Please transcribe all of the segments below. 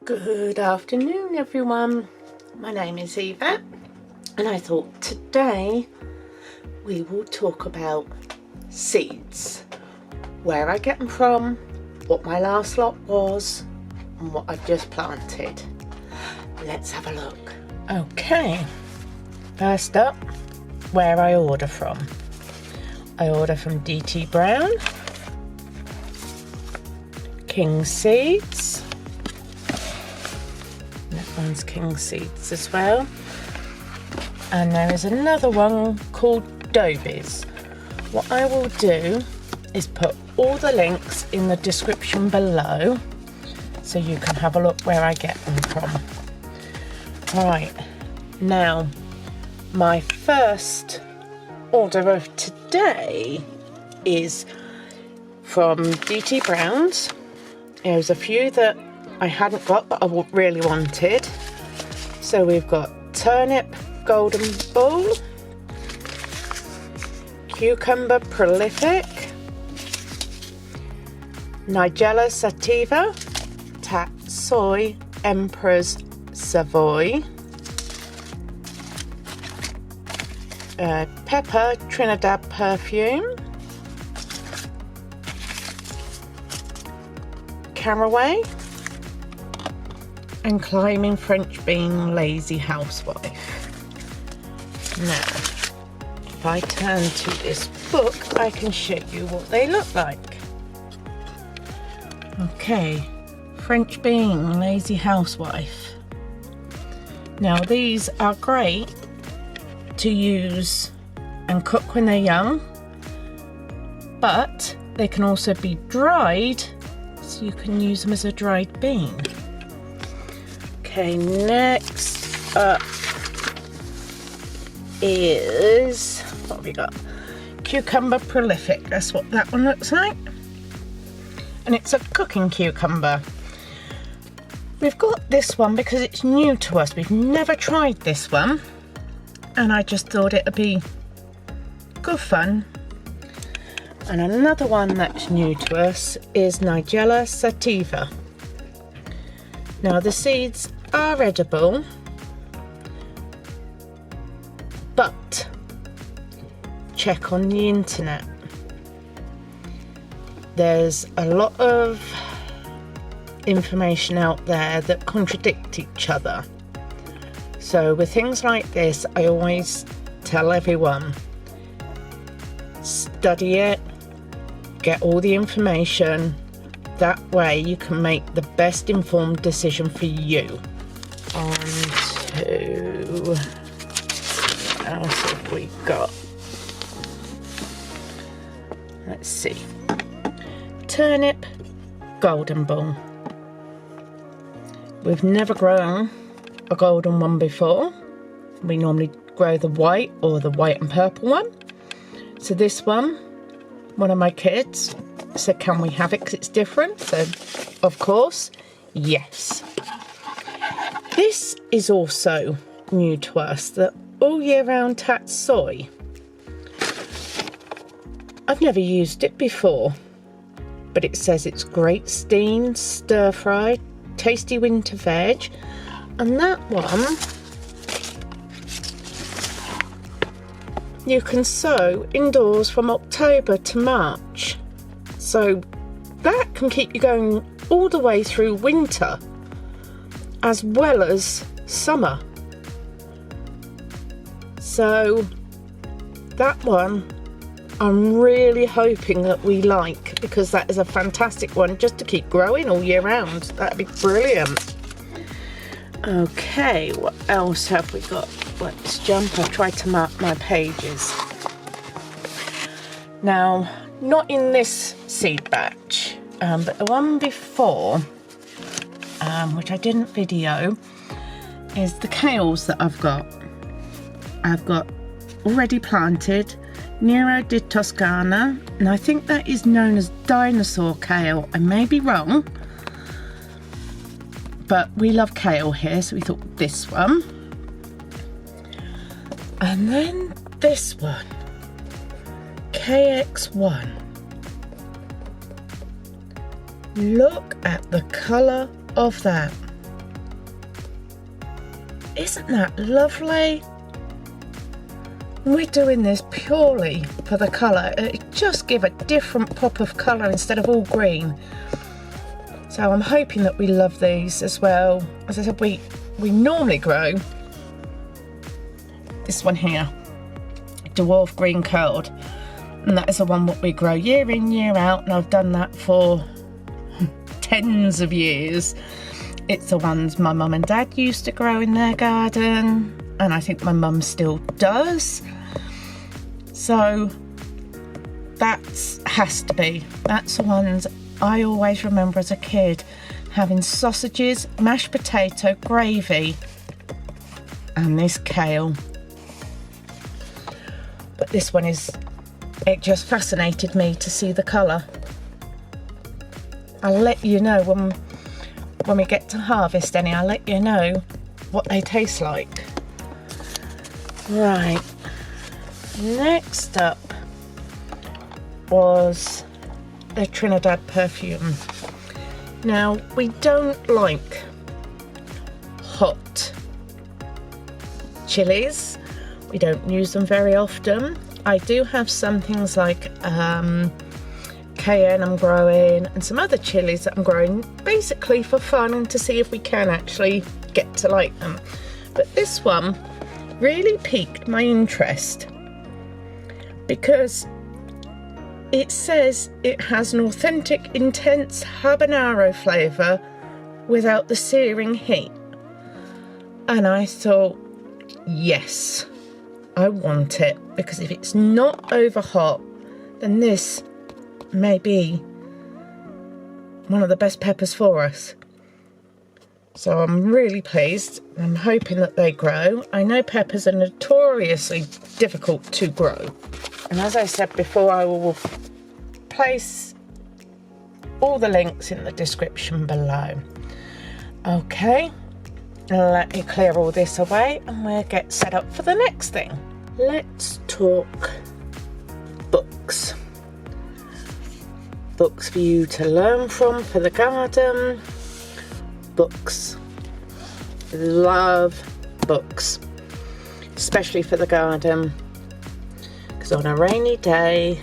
Good afternoon everyone, my name is Yvette and I thought today we will talk about seeds, where I get them from, what my last lot was and what I've just planted. Let's have a look. Okay, first up, where I order from. I order from DT Brown, King Seeds. That one's King Seeds as well. And there is another one called Dobies. What I will do is put all the links in the description below so you can have a look where I get them from. Right, now my first order of today is from DT Brown's. There's a few that I hadn't got but I really wanted. So we've got turnip golden bull, cucumber prolific, nigella sativa, tatsoi emperor's savoy, pepper Trinidad perfume, caraway, and climbing French bean lazy housewife. Now, if I turn to this book, I can show you what they look like. Okay, French bean lazy housewife. Now these are great to use and cook when they're young, but they can also be dried, so you can use them as a dried bean. Okay, next up is, what have we got? Cucumber prolific, that's what that one looks like. And it's a cooking cucumber. We've got this one because it's new to us. We've never tried this one. And I just thought it'd be good fun. And another one that's new to us is Nigella sativa. Now the seeds are edible, but check on the internet. There's a lot of information out there that contradict each other. So with things like this, I always tell everyone, study it, get all the information. That way you can make the best informed decision for you. On to, what else have we got? Let's see. Turnip golden bull. We've never grown a golden one before. We normally grow the white or the white and purple one. So this one of my kids said, can we have it because it's different? So of course, yes. This is also new to us, the all year round tatsoi. I've never used it before, but it says it's great steamed, stir fried, tasty winter veg. And that one you can sow indoors from October to March. So that can keep you going all the way through winter as well as summer. So that one I'm really hoping that we like, because that is a fantastic one just to keep growing all year round. That'd be brilliant. Okay, what else have we got? Let's jump. I've tried to mark my pages. Now, not in this seed batch, but the one before, which I didn't video, is the kales that I've got. I've got already planted Nero di Toscana, and I think that is known as dinosaur kale. I may be wrong, but we love kale here, so we thought this one. And then this one, KX1. Look at the colour of that. Isn't that lovely? We're doing this purely for the colour. It just give a different pop of colour instead of all green. So I'm hoping that we love these as well. As I said, we normally grow this one here, dwarf green curled, and that is the one that we grow year in, year out, and I've done that for tens of years. It's the ones my mum and dad used to grow in their garden, and I think my mum still does. So that's the ones I always remember as a kid, having sausages, mashed potato, gravy, and this kale. But this one it just fascinated me to see the colour. I'll let you know when we get to harvest any, I'll let you know what they taste like. Right, next up was the Trinidad perfume. Now, we don't like hot chilies. We don't use them very often. I do have some things like cayenne I'm growing, and some other chilies that I'm growing basically for fun and to see if we can actually get to like them. But this one really piqued my interest because it says it has an authentic, intense habanero flavour without the searing heat. And I thought, yes, I want it, because if it's not over hot, then this may be one of the best peppers for us. So I'm really pleased. I'm hoping that they grow. I know peppers are notoriously difficult to grow. And as I said before, I will place all the links in the description below. Okay, let me clear all this away and we'll get set up for the next thing. Let's talk books. Books for you to learn from for the garden. Books. Love books, especially for the garden, because on a rainy day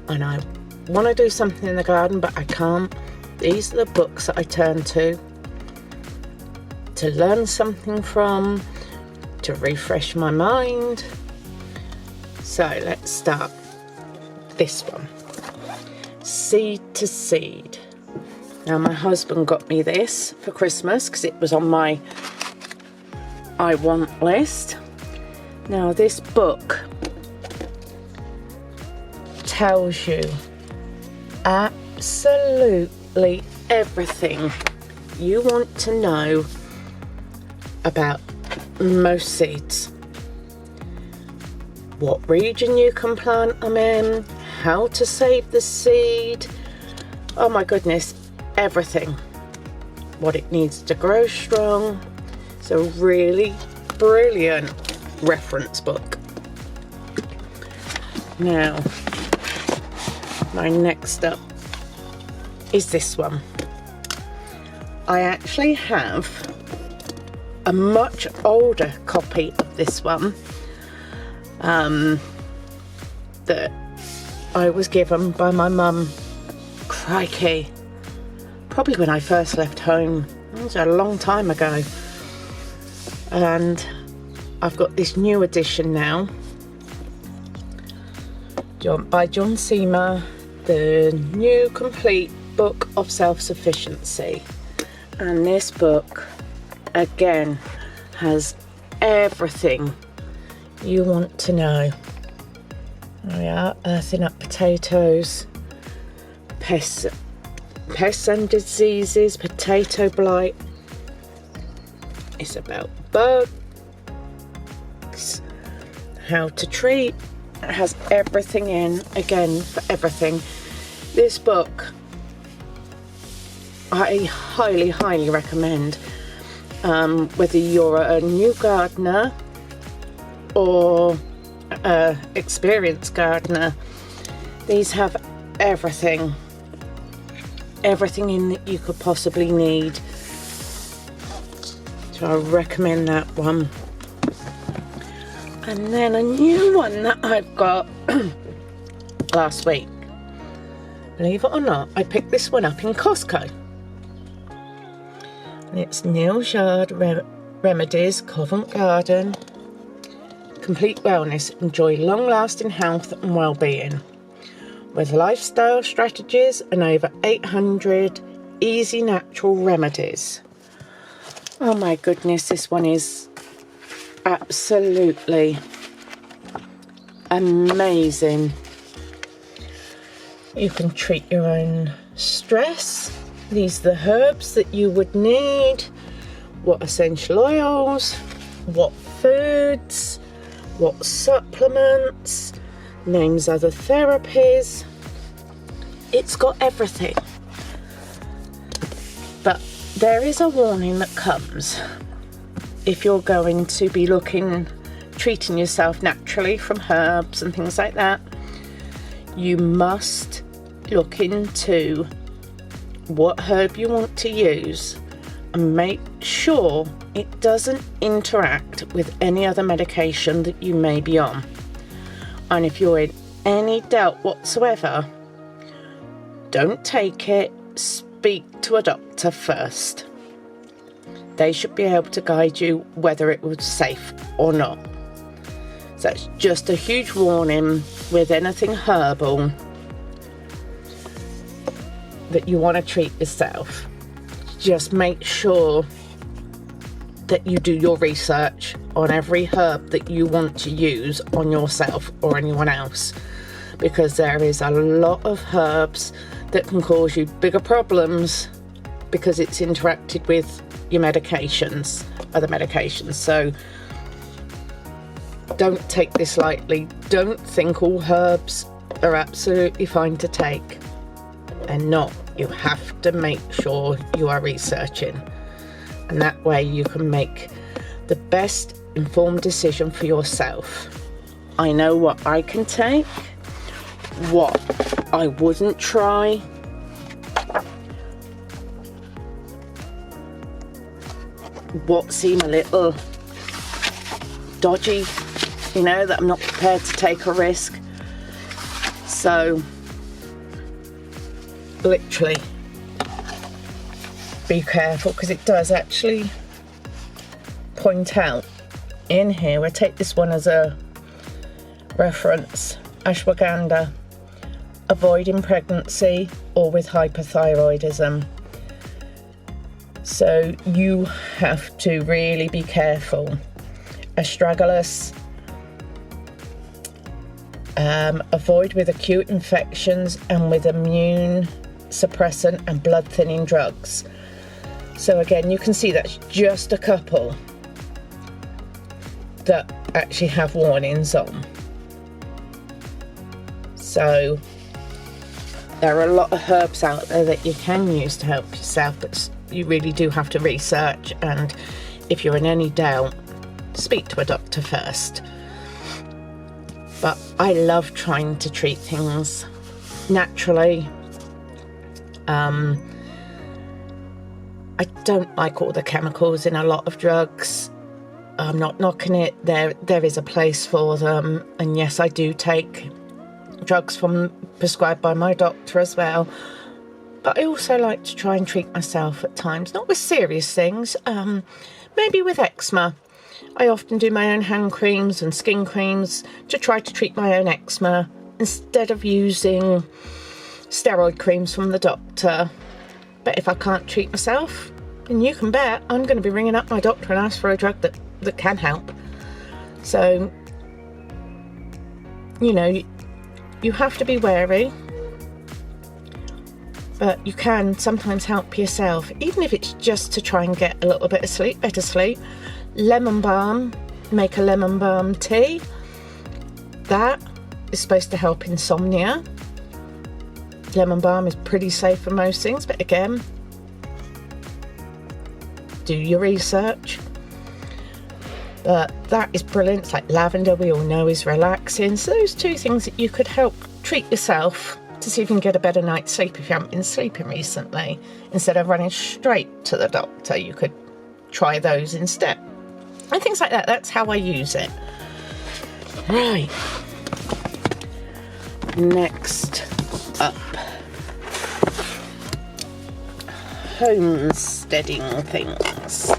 and I want to do something in the garden but I can't, these are the books that I turn to learn something from, to refresh my mind. So let's start this one, Seed to Seed. Now my husband got me this for Christmas because it was on my I want list. Now this book tells you absolutely everything you want to know about most seeds. What region you can plant them in, how to save the seed, oh my goodness, everything. What it needs to grow strong. It's a really brilliant reference book. Now, my next up is this one. I actually have a much older copy of this one that I was given by my mum, crikey, probably when I first left home. It was a long time ago. And I've got this new edition now by John Seamer, the new complete book of self-sufficiency. And this book again has everything you want to know. There we are, earthing up potatoes, pests and diseases, potato blight. It's about bugs, how to treat. It has everything in, again, for everything. This book I highly, highly recommend. Whether you're a new gardener or an experienced gardener, these have everything in that you could possibly need So I recommend that one. And then a new one that I've got last week. Believe it or not, I picked this one up in Costco. And it's Neil's Yard Remedies, Covent Garden. Complete wellness. Enjoy long-lasting health and well-being. With lifestyle strategies and over 800 easy natural remedies. Oh my goodness, this one is absolutely amazing. You can treat your own stress. These are the herbs that you would need, what essential oils, what foods, what supplements, names other therapies. It's got everything. But there is a warning that comes if you're going to be treating yourself naturally from herbs and things like that. You must look into what herb you want to use and make sure it doesn't interact with any other medication that you may be on. And if you're in any doubt whatsoever, don't take it. Speak to a doctor first. They should be able to guide you whether it was safe or not. So it's just a huge warning with anything herbal that you want to treat yourself. Just make sure that you do your research on every herb that you want to use on yourself or anyone else, because there is a lot of herbs that can cause you bigger problems because it's interacted with your medications, other medications. So don't take this lightly. Don't think all herbs are absolutely fine to take. They're not. You have to make sure you are researching, and that way you can make the best informed decision for yourself. I know what I can take, what I wouldn't try, what seem a little dodgy, that I'm not prepared to take a risk. So literally be careful, because it does actually point out in here. We'll take this one as a reference. Ashwagandha, avoiding pregnancy or with hypothyroidism. So you have to really be careful. Astragalus, avoid with acute infections and with immune suppressant and blood thinning drugs. So again, you can see that's just a couple that actually have warnings on. So there are a lot of herbs out there that you can use to help yourself, but you really do have to research, and if you're in any doubt, speak to a doctor first. But I love trying to treat things naturally. I don't like all the chemicals in a lot of drugs. I'm not knocking it. There is a place for them, and yes, I do take drugs prescribed by my doctor as well. But I also like to try and treat myself at times, not with serious things, maybe with eczema. I often do my own hand creams and skin creams to try to treat my own eczema instead of using steroid creams from the doctor. But if I can't treat myself, then you can bet I'm going to be ringing up my doctor and ask for a drug that can help. So, you have to be wary. But you can sometimes help yourself, even if it's just to try and get a little bit of better sleep. Lemon balm, make a lemon balm tea. That is supposed to help insomnia. Lemon balm is pretty safe for most things, but again, do your research. But that is brilliant. It's like lavender, we all know, is relaxing. So those two things that you could help treat yourself to see if you can get a better night's sleep if you haven't been sleeping recently. Instead of running straight to the doctor, you could try those instead. And things like that. That's how I use it. Right. Next up. Homesteading things.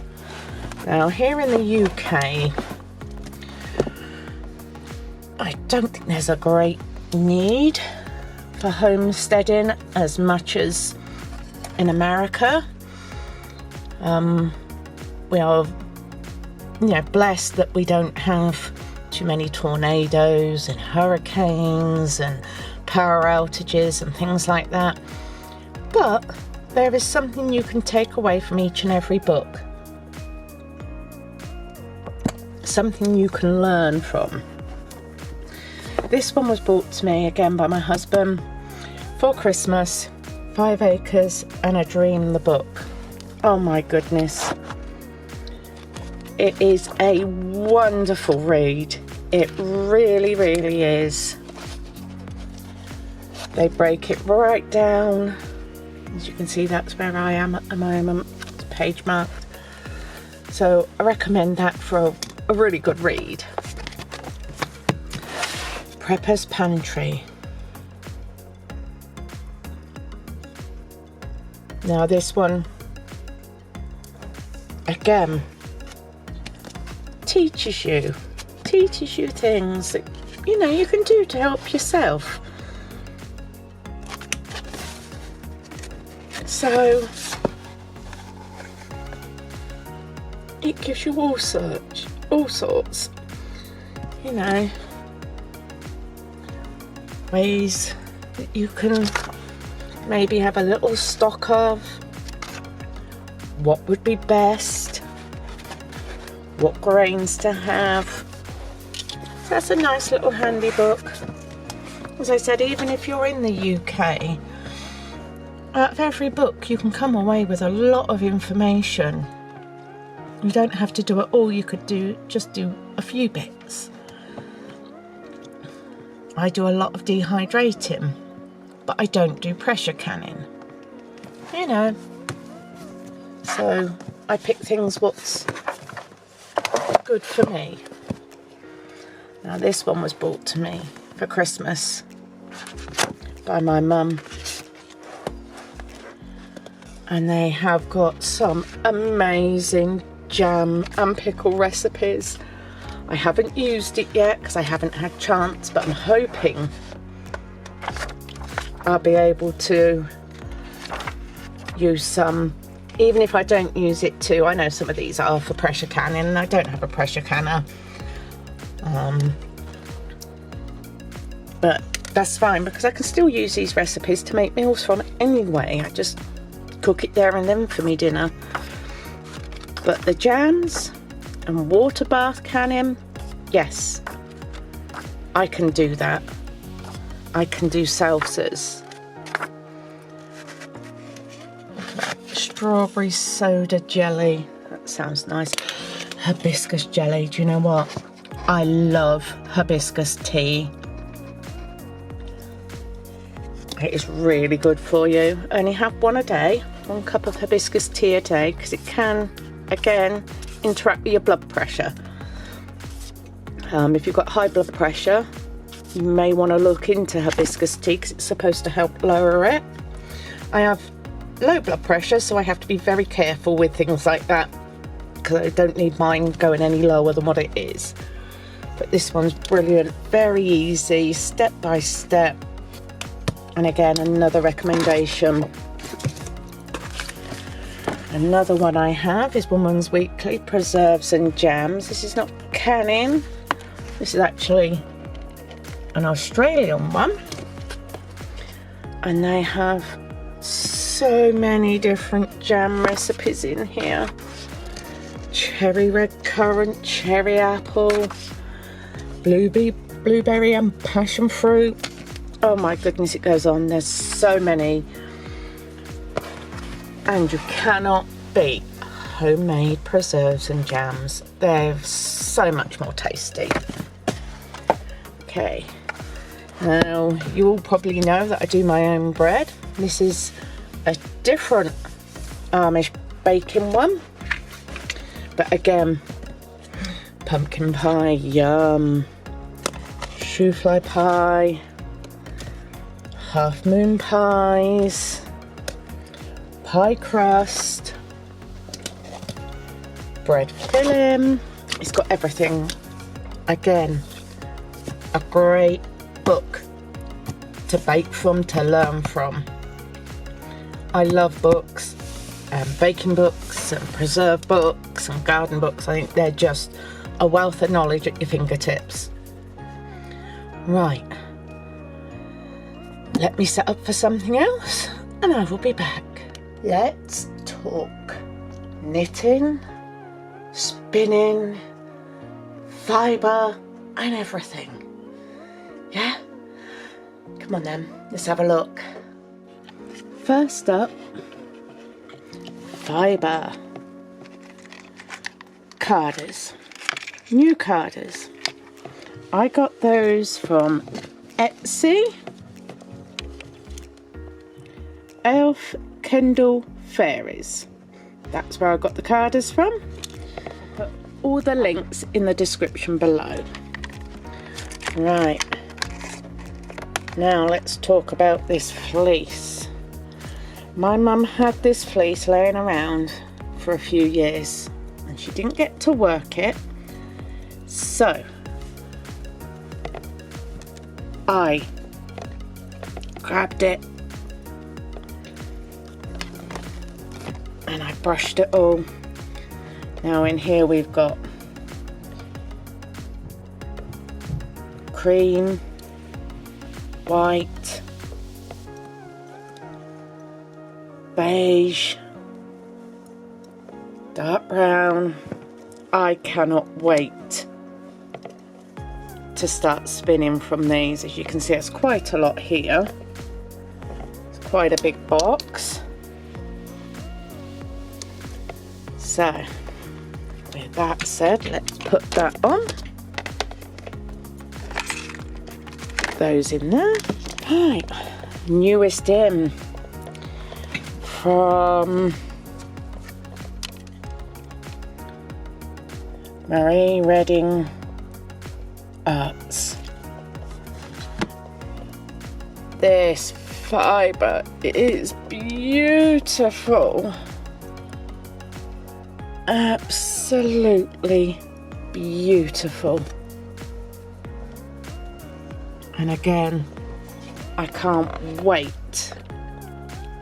Now here in the UK, I don't think there's a great need for homesteading as much as in America. We are, blessed that we don't have too many tornadoes and hurricanes and power outages and things like that. But there is something you can take away from each and every book. Something you can learn from. This one was brought to me again by my husband for Christmas. 5 Acres and a Dream, the book. Oh my goodness. It is a wonderful read. It really, really is. They break it right down. As you can see, that's where I am at the moment. It's page marked. So I recommend that for a really good read. Prepper's Pantry. Now this one, again, teaches you things that, you can do to help yourself. So, it gives you all sorts, ways that you can maybe have a little stock of, what would be best, what grains to have. So that's a nice little handy book. As I said, even if you're in the UK, out of every book you can come away with a lot of information. You don't have to do it all. You could just do a few bits. I do a lot of dehydrating, but I don't do pressure canning. So I pick things what's good for me. Now this one was brought to me for Christmas by my mum. And they have got some amazing jam and pickle recipes. I haven't used it yet because I haven't had chance, but I'm hoping I'll be able to use some, even if I don't use it too. I know some of these are for pressure canning and I don't have a pressure canner. But that's fine because I can still use these recipes to make meals from anyway. I just cook it there and then for me dinner. But the jams and water bath canning, yes, I can do that. I can do salsas. Strawberry soda jelly, that sounds nice. Hibiscus jelly, do you know what? I love hibiscus tea. It is really good for you. Only have one a day, 1 cup of hibiscus tea a day, because it can, again, interact with your blood pressure. If you've got high blood pressure, you may want to look into hibiscus tea because it's supposed to help lower it. I have low blood pressure, so I have to be very careful with things like that because I don't need mine going any lower than what it is. But this one's brilliant, very easy, step by step. And again, another recommendation. Another one I have is Woman's Weekly Preserves and Jams. This is not canning. This is actually an Australian one. And they have so many different jam recipes in here. Cherry red currant, cherry apple, blueberry and passion fruit. Oh my goodness, it goes on. There's so many. And you cannot beat homemade preserves and jams. They're so much more tasty. Okay, now you all probably know that I do my own bread. This is a different Amish baking one. But again, pumpkin pie, yum. Shoe fly pie, half moon pies, pie crust, bread filling. It's got everything. Again, a great book to bake from, to learn from. I love books, baking books and preserve books and garden books. I think they're just a wealth of knowledge at your fingertips. Right, let me set up for something else and I will be back. Let's talk knitting, spinning, fibre and everything. Yeah? Come on then, let's have a look. First up, fibre. Carders, new carders. I got those from Etsy. Elf Kindle Fairies. That's where I got the carders from. I'll put all the links in the description below. Right, now let's talk about this fleece. My mum had this fleece laying around for a few years and she didn't get to work it, so I grabbed it and I brushed it all. Now in here we've got cream, white, beige, dark brown. I cannot wait to start spinning from these. As you can see, it's quite a lot here. It's quite a big box. So with that said, let's put that on. Put those in there. Right, newest in from Marie Redding Arts. This fibre is beautiful, absolutely beautiful. And again, I can't wait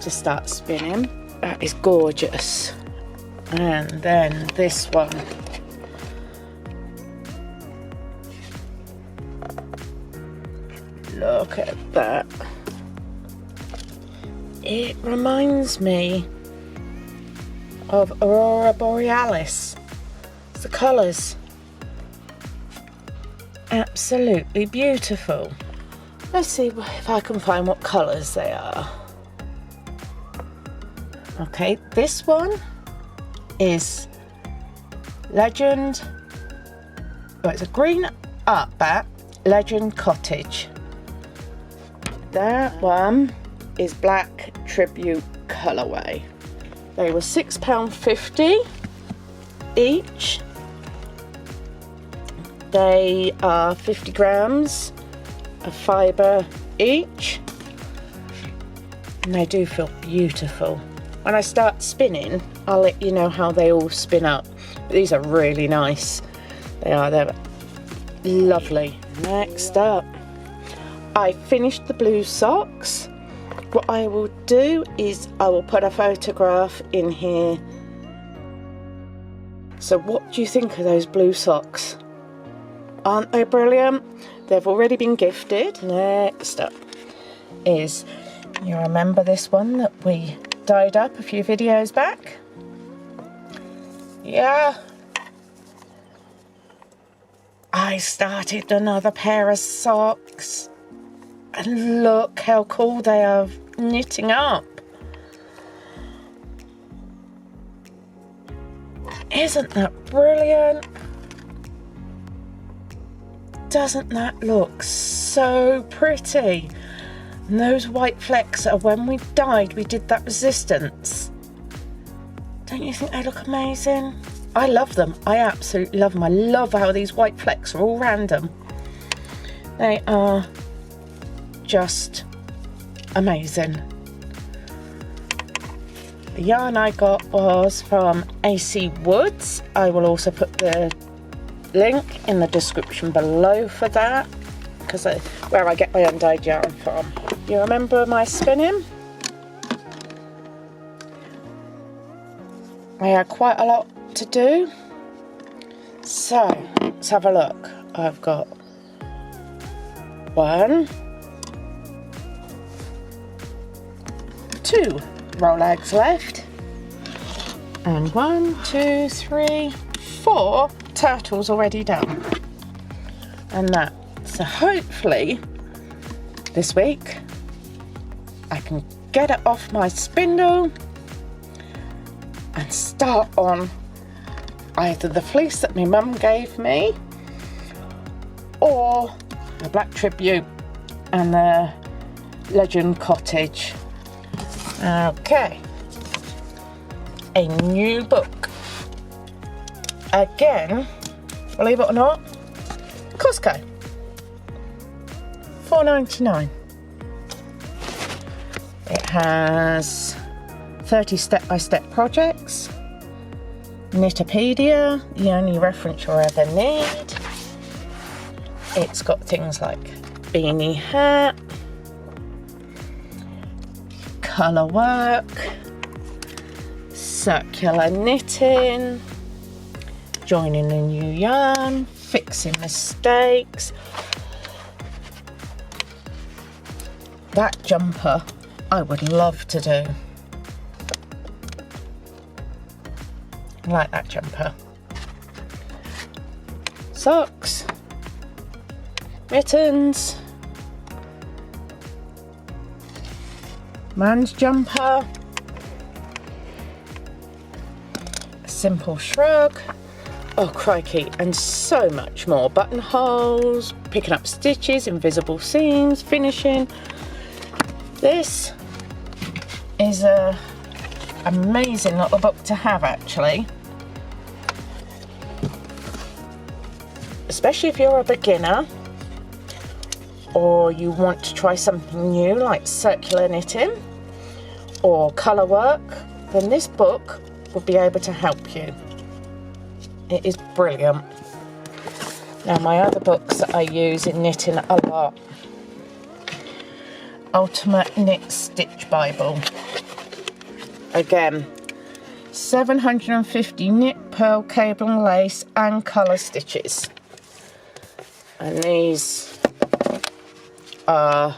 to start spinning. That is gorgeous. And then this one. Look at that. It reminds me of Aurora Borealis. It's the colours. Absolutely beautiful. Let's see if I can find what colours they are. Okay, this one is Legend. Well, it's a green art bat, Legend Cottage. That one is Black Tribute Colourway. They were £6.50 each. They are 50 grams of fibre each. And they do feel beautiful. When I start spinning, I'll let you know how they all spin up. But these are really nice. They're lovely. Next up, I finished the blue socks. What I will do is I will put a photograph in here. So what do you think of those blue socks? Aren't they brilliant? They've already been gifted. Next up is, you remember this one that we dyed up a few videos back? Yeah. I started another pair of socks. And look how cool they are knitting up. Isn't that brilliant? Doesn't that look so pretty? And those white flecks are when we dyed, we did that resistance. Don't you think they look amazing? I love them. I absolutely love them. I love how these white flecks are all random. They are just amazing. The yarn I got was from AC Woods. I will also put the link in the description below for that, because where I get my undyed yarn from. You remember my spinning? I had quite a lot to do, so let's have a look. I've got 1, 2 roll eggs left, and 1, 2, 3, 4 turtles already done, and that. So hopefully this week I can get it off my spindle and start on either the fleece that my mum gave me or the Black Tribute and the Legend Cottage. Okay, a new book. Again, believe it or not, Costco, $4.99. It has 30 step-by-step projects, Knitopedia, the only reference you'll ever need. It's got things like beanie hat, colour work, circular knitting, joining a new yarn, fixing mistakes. That jumper I would love to do. I like that jumper. Socks, mittens, man's jumper, a simple shrug, oh crikey, and so much more. Buttonholes, picking up stitches, invisible seams, finishing. This is a amazing little book to have, actually, especially if you're a beginner or you want to try something new like circular knitting or colour work. Then this book will be able to help you. It is brilliant. Now, my other books that I use in knitting a lot: Ultimate Knit Stitch Bible. Again, 750 knit, pearl, cable and lace and colour stitches. And these are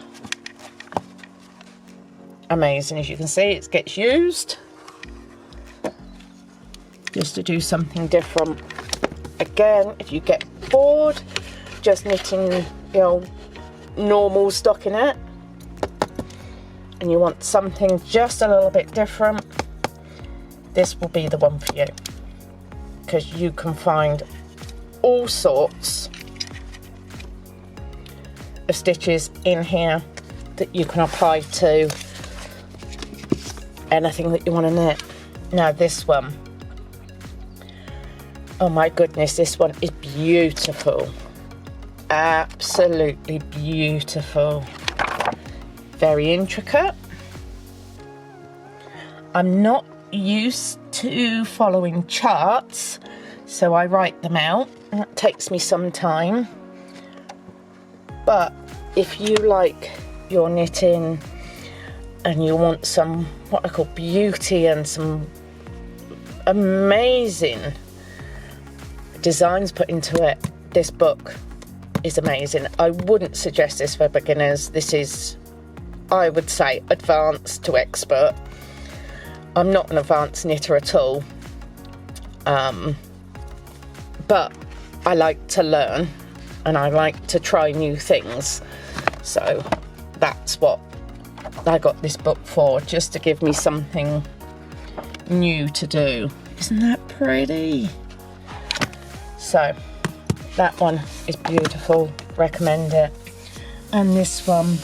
amazing. As you can see, it gets used just to do something different. Again, if you get bored just knitting, normal stockinette, and you want something just a little bit different, this will be the one for you, because you can find all sorts of stitches in here that you can apply to anything that you want to knit. Now this one, oh my goodness, this one is beautiful, absolutely beautiful. Very intricate. I'm not used to following charts, so I write them out. That takes me some time. But if you like your knitting and you want some, what I call beauty and some amazing designs put into it, this book is amazing. I wouldn't suggest this for beginners. This is, I would say, advanced to expert. I'm not an advanced knitter at all, but I like to learn and I like to try new things. So that's what I got this book for, just to give me something new to do. Isn't that pretty? So that one is beautiful, recommend it. And this one,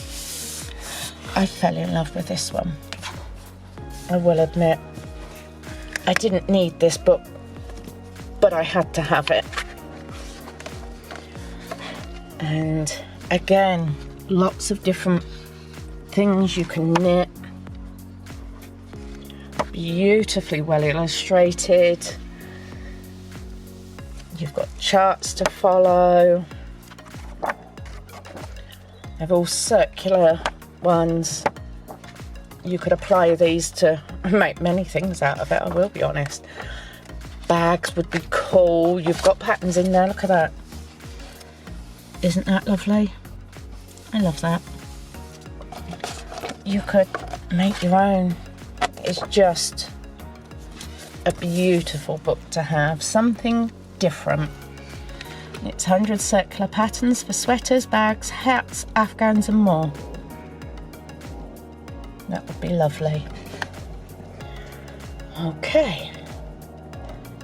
I fell in love with this one. I will admit, I didn't need this book but I had to have it. And again, lots of different things you can knit. Beautifully well illustrated. You've got charts to follow. They're all circular ones. You could apply these to make many things out of it, I will be honest. Bags would be cool. You've got patterns in there, look at that. Isn't that lovely? I love that. You could make your own. It's just a beautiful book to have. Something different. It's 100 circular patterns for sweaters, bags, hats, afghans and more. That would be lovely. Okay,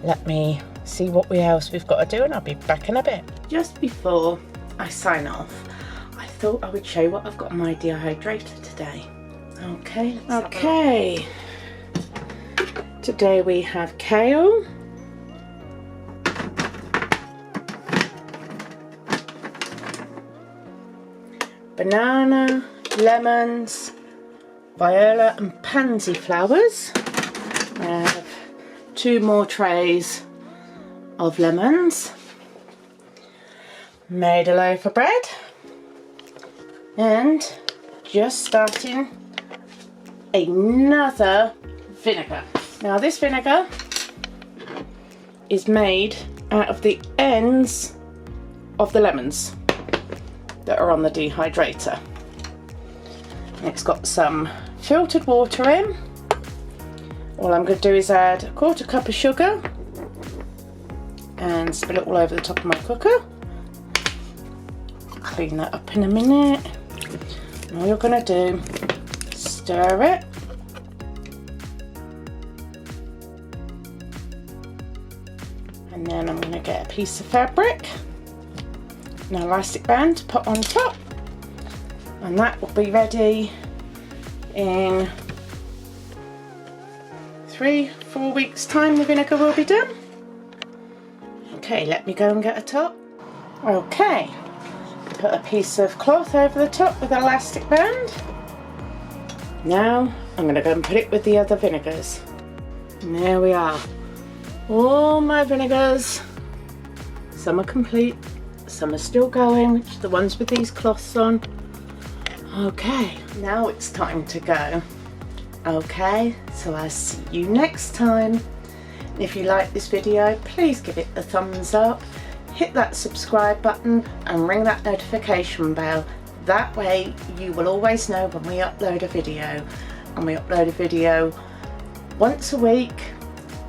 let me see what else we've got to do and I'll be back in a bit. Just before I sign off, I thought I would show you what I've got on my dehydrator today. Okay. Today we have kale, banana, lemons, viola and pansy flowers. I have 2 more trays of lemons. Made a loaf of bread and just starting another vinegar. Now this vinegar is made out of the ends of the lemons that are on the dehydrator. It's got some filtered water in. All I'm going to do is add 1/4 cup of sugar and spill it all over the top of my cooker. Clean that up in a minute. And all you're going to do, stir it. And then I'm going to get a piece of fabric, an elastic band to put on top, and that will be ready in 3-4 weeks time. The vinegar will be done. Okay, let me go and get a top. Okay, put a piece of cloth over the top with an elastic band. Now I'm going to go and put it with the other vinegars. And there we are. All my vinegars. Some are complete, some are still going, which are the ones with these cloths on. Okay, now it's time to go. Okay, so I'll see you next time. If you like this video, please give it a thumbs up, hit that subscribe button and ring that notification bell. That way you will always know when we upload a video. And we upload a video once a week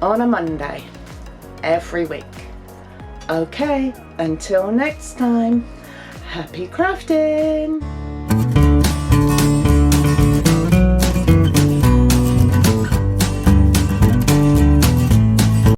on a Monday, every week. Okay, until next time, happy crafting!